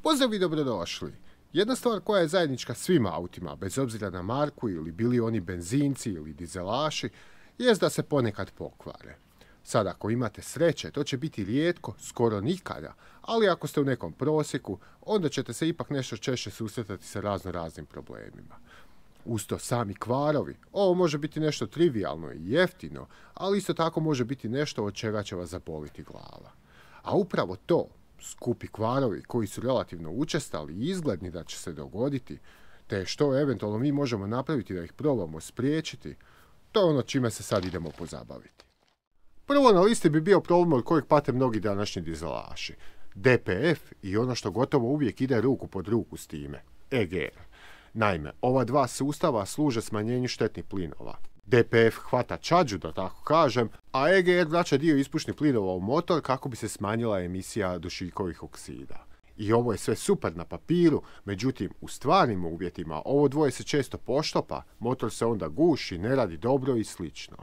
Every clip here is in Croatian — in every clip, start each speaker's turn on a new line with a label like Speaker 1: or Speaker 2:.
Speaker 1: Pozdrav i dobrodošli. Jedna stvar koja je zajednička svim autima, bez obzira na marku ili bili oni benzinci ili dizelaši, jest da se ponekad pokvare. Sad ako imate sreće, to će biti rijetko, skoro nikada, ali ako ste u nekom prosjeku, onda ćete se ipak nešto češće susretati sa raznim problemima. Uz to sami kvarovi, ovo može biti nešto trivijalno i jeftino, ali isto tako može biti nešto od čega će vas zaboliti glava. A upravo to, skupi kvarovi koji su relativno učestali i izgledni da će se dogoditi, te što eventualno mi možemo napraviti da ih probamo spriječiti, to je ono čime se sad idemo pozabaviti. Prvo na listi bi bio problem od kojeg pate mnogi današnji dizelaši. DPF i ono što gotovo uvijek ide ruku pod ruku s time, EGR. Naime, ova dva sustava služe smanjenju štetnih plinova. DPF hvata čađu, da tako kažem, a EGR vraća dio ispušnih plinova u motor kako bi se smanjila emisija dušikovih oksida. I ovo je sve super na papiru, međutim u stvarnim uvjetima ovo dvoje se često poštopa, motor se onda guši, ne radi dobro i slično.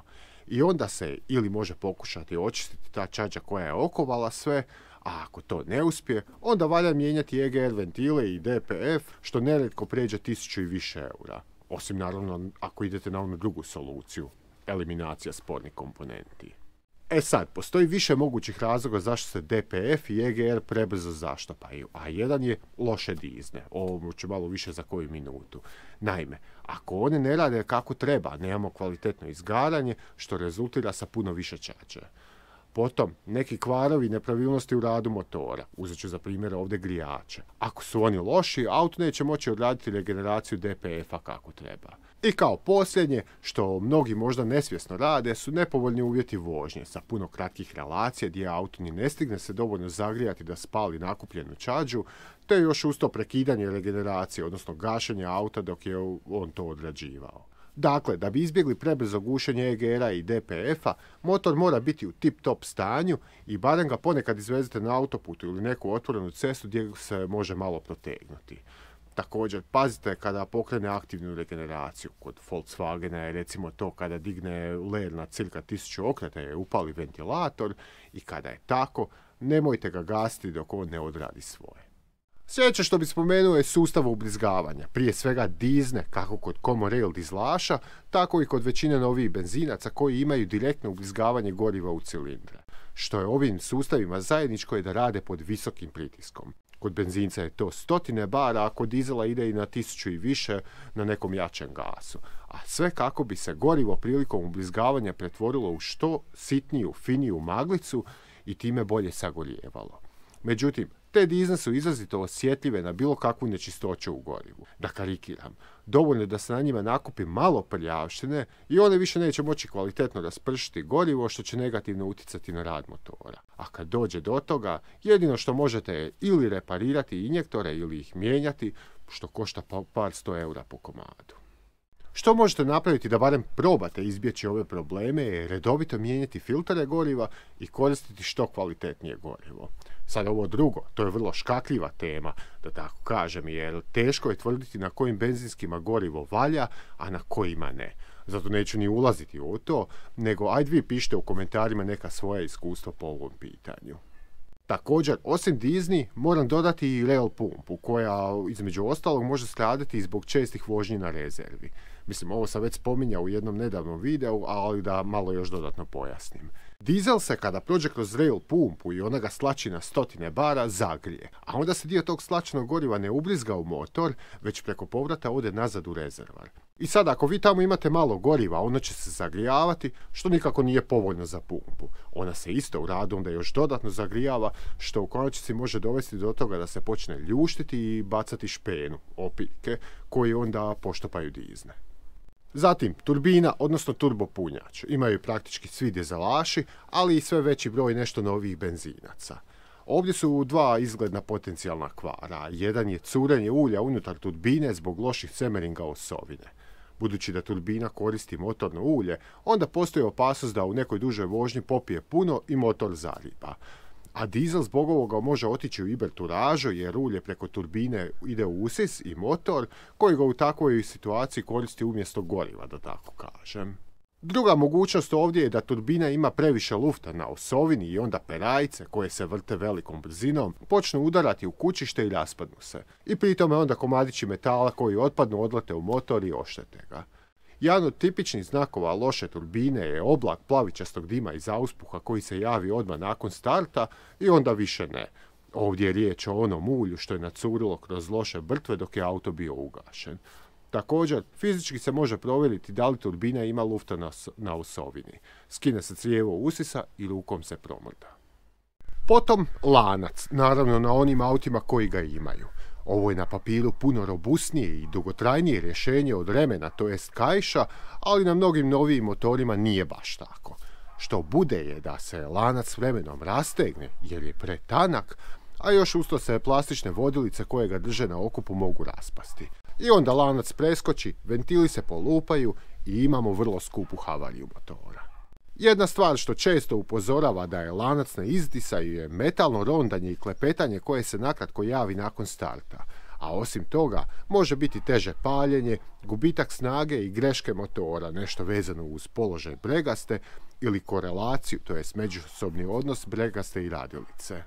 Speaker 1: I onda se ili može pokušati očistiti ta čađa koja je okovala sve, a ako to ne uspije, onda valja mijenjati EGR ventile i DPF, što nerijetko pređe 1000 i više eura. Osim naravno ako idete na onu drugu soluciju, eliminacija spornih komponenti. E sad, postoji više mogućih razloga zašto se DPF i EGR prebrzo zaštapaju, a jedan je loše dizne. Ovo ću malo više za koju minutu. Naime, ako one ne rade kako treba, nemamo kvalitetno izgaranje, što rezultira sa puno više čađe. Potom, neki kvarovi nepravilnosti u radu motora, uzet ću za primjer ovdje grijače. Ako su oni loši, auto neće moći odraditi regeneraciju DPF-a kako treba. I kao posljednje, što mnogi možda nesvjesno rade, su nepovoljni uvjeti vožnje sa puno kratkih relacija gdje auto ni ne stigne se dovoljno zagrijati da spali nakupljenu čađu, te još uz to prekidanje regeneracije, odnosno gašenje auta dok je on to odrađivao. Dakle, da bi izbjegli prebrzo gušenje EGR-a i DPF-a, motor mora biti u tip-top stanju i barem ga ponekad izvezete na autoputu ili neku otvorenu cestu gdje se može malo protegnuti. Također, pazite kada pokrene aktivnu regeneraciju. Kod Volkswagena je recimo to kada digne ler na cirka 1000 okreta i upali ventilator i kada je tako, nemojte ga gasiti dok on ne odradi svoje. Sljedeće što bi spomenuo je sustav ubrizgavanja, prije svega dizne, kako kod common rail dizelaša, tako i kod većine novih benzinaca koji imaju direktno ubrizgavanje goriva u cilindre. Što je ovim sustavima zajedničko je da rade pod visokim pritiskom. Kod benzinca je to 100 bara, a kod dizela ide i na 1000 i više na nekom jačem gasu. A sve kako bi se gorivo prilikom ubrizgavanja pretvorilo u što sitniju, finiju maglicu i time bolje sagorijevalo. Međutim, te dizne su izrazito osjetljive na bilo kakvu nečistoću u gorivu. Da karikiram, dovoljno je da se na njima nakupi malo prljavštine i one više neće moći kvalitetno raspršiti gorivo, što će negativno utjecati na rad motora. A kad dođe do toga, jedino što možete je ili reparirati injektore ili ih mijenjati, što košta par 100 eura po komadu. Što možete napraviti da barem probate izbjeći ove probleme je redovito mijenjati filtere goriva i koristiti što kvalitetnije gorivo. Sad ovo drugo, to je vrlo škakljiva tema, da tako kažem, jer teško je tvrditi na kojim benzinskima gorivo valja, a na kojima ne. Zato neću ni ulaziti u to, nego ajde vi pišite u komentarima neka svoja iskustva po ovom pitanju. Također, osim dizni, moram dodati i rail pumpu, koja između ostalog može stradati zbog čestih vožnji na rezervi. Mislim, ovo sam već spominjao u jednom nedavnom videu, ali da malo još dodatno pojasnim. Dizel se kada prođe kroz rail pumpu i ona ga slači na 100 bara, zagrije, a onda se dio tog slačenog goriva ne ubrizga u motor, već preko povrata ode nazad u rezervar. I sad ako vi tamo imate malo goriva, ono će se zagrijavati, što nikako nije povoljno za pumpu. Ona se isto u radu onda još dodatno zagrijava, što u konačnici može dovesti do toga da se počne ljuštiti i bacati špenu, opiljke, koji onda poštopaju dizne. Zatim, turbina, odnosno turbopunjač. Imaju praktički svi dizelaši, ali i sve veći broj nešto novih benzinaca. Ovdje su dva izgledna potencijalna kvara. Jedan je curenje ulja unutar turbine zbog loših cemeringa osovine. Budući da turbina koristi motorno ulje, onda postoji opasnost da u nekoj dužoj vožnji popije puno i motor zariba. A dizel zbog ovoga može otići u iberturažu jer ulje preko turbine ide u usis i motor koji ga u takvoj situaciji koristi umjesto goriva, da tako kažem. Druga mogućnost ovdje je da turbina ima previše lufta na osovini i onda perajice, koje se vrte velikom brzinom, počnu udarati u kućište i raspadnu se. I pri tome onda komadići metala koji otpadnu odlete u motor i oštete ga. Jedan od tipičnih znakova loše turbine je oblak plavičastog dima iz auspuha koji se javi odmah nakon starta i onda više ne. Ovdje je riječ o onom ulju što je nacurilo kroz loše brtve dok je auto bio ugašen. Također, fizički se može provjeriti da li turbina ima lufta na osovini. Skine se crijevo usisa i rukom se promrda. Potom lanac, naravno na onim autima koji ga imaju. Ovo je na papiru puno robustnije i dugotrajnije rješenje od remena, to jest kaiša, ali na mnogim novijim motorima nije baš tako. Što bude je da se lanac vremenom rastegne jer je pretanak, a još usto se plastične vodilice koje ga drže na okupu mogu raspasti. I onda lanac preskoči, ventili se polupaju i imamo vrlo skupu havariju motora. Jedna stvar što često upozorava da je lanac na izdisaju je metalno rondanje i klepetanje koje se nakratko javi nakon starta, a osim toga može biti teže paljenje, gubitak snage i greške motora, nešto vezano uz položaj bregaste ili korelaciju, to jest međusobni odnos bregaste i radilice.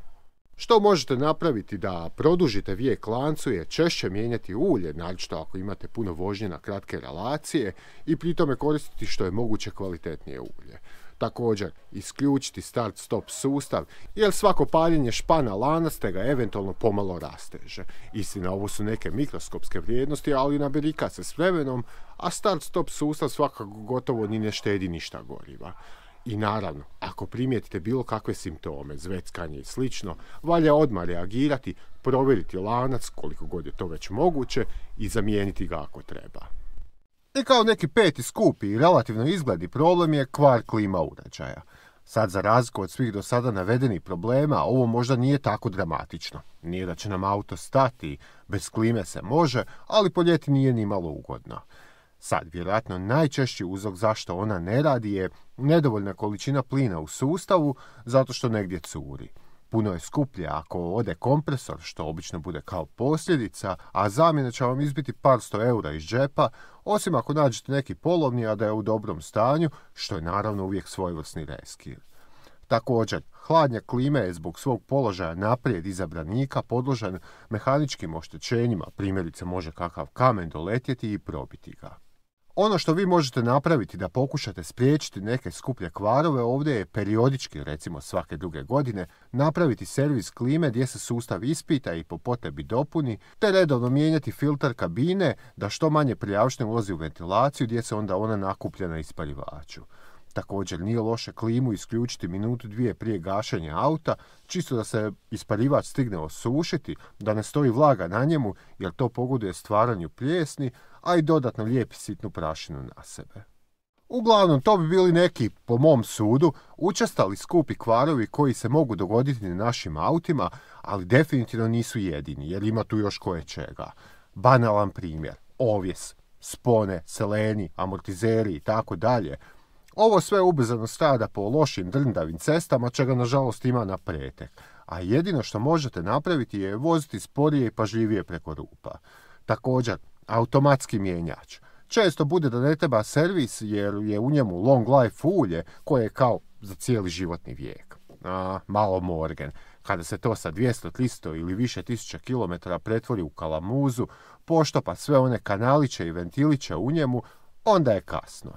Speaker 1: Što možete napraviti da produžite vijek lancu je češće mijenjati ulje, naročito ako imate puno vožnje na kratke relacije i pri tome koristiti što je moguće kvalitetnije ulje. Također, isključiti start-stop sustav, jer svako paljenje špana lanac te ga eventualno pomalo rasteže. Istina, ovo su neke mikroskopske vrijednosti, ali naberika se s vremenom, a start-stop sustav svakako gotovo ni ne štedi ništa goriva. I naravno, ako primijetite bilo kakve simptome, zveckanje i slično, valja odmah reagirati, provjeriti lanac koliko god je to već moguće i zamijeniti ga ako treba. I kao neki peti skupi i relativno izgledni problem je kvar klima uređaja. Sad, za razliku od svih do sada navedenih problema, ovo možda nije tako dramatično. Nije da će nam auto stati, bez klime se može, ali po ljeti nije ni malo ugodno. Sad, vjerojatno najčešći uzrok zašto ona ne radi je nedovoljna količina plina u sustavu zato što negdje curi. Puno je skuplje ako ode kompresor, što obično bude kao posljedica, a zamjena će vam izbiti par 100 eura iz džepa, osim ako nađete neki polovni, a da je u dobrom stanju, što je naravno uvijek svojevrsni reskir. Također, hladnja klime je zbog svog položaja naprijed izabranika podložan mehaničkim oštećenjima, primjerice može kakav kamen doletjeti i probiti ga. Ono što vi možete napraviti da pokušate spriječiti neke skuplje kvarove ovdje je periodički, recimo svake 2 godine, napraviti servis klime gdje se sustav ispita i po potrebi dopuni, te redovno mijenjati filter kabine da što manje prljavštine ulazi u ventilaciju gdje se onda ona nakuplja na isparivaču. Također nije loše klimu isključiti minutu 2 prije gašenja auta, čisto da se isparivač stigne osušiti, da ne stoji vlaga na njemu jer to pogoduje stvaranju plijesni, a i dodatno lijepi sitnu prašinu na sebe. Uglavnom, to bi bili neki, po mom sudu, učestali skupi kvarovi koji se mogu dogoditi na našim autima, ali definitivno nisu jedini, jer ima tu još koje čega. Banalan primjer, ovjes, spone, seleni, amortizeri i tako dalje. Ovo sve ubrzano strada po lošim drndavim cestama, čega nažalost ima na pretek, a jedino što možete napraviti je voziti sporije i pažljivije preko rupa. Također, automatski mijenjač. Često bude da ne treba servis jer je u njemu long life ulje koje je kao za cijeli životni vijek. Malo morgen. Kada se to sa 200, 300 ili više tisuća kilometara pretvori u kalamuzu, poštopa sve one kanaliće i ventiliće u njemu, onda je kasno.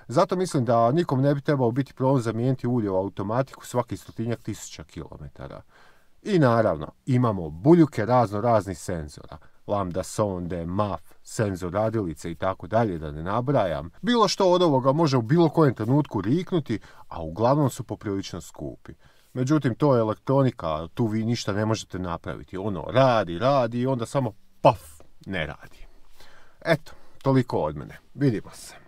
Speaker 1: Zato mislim da nikom ne bi trebao biti problem zamijeniti ulje u automatiku svaki 100-tisuća kilometara. I naravno, imamo buljuke raznih senzora. Lambda sonde, MAF, senzor radilice i tako dalje, da ne nabrajam. Bilo što od ovoga može u bilo kojem trenutku riknuti, a uglavnom su poprilično skupi. Međutim, to je elektronika, tu vi ništa ne možete napraviti. Ono radi i onda samo paf, ne radi. Eto, toliko od mene. Vidimo se.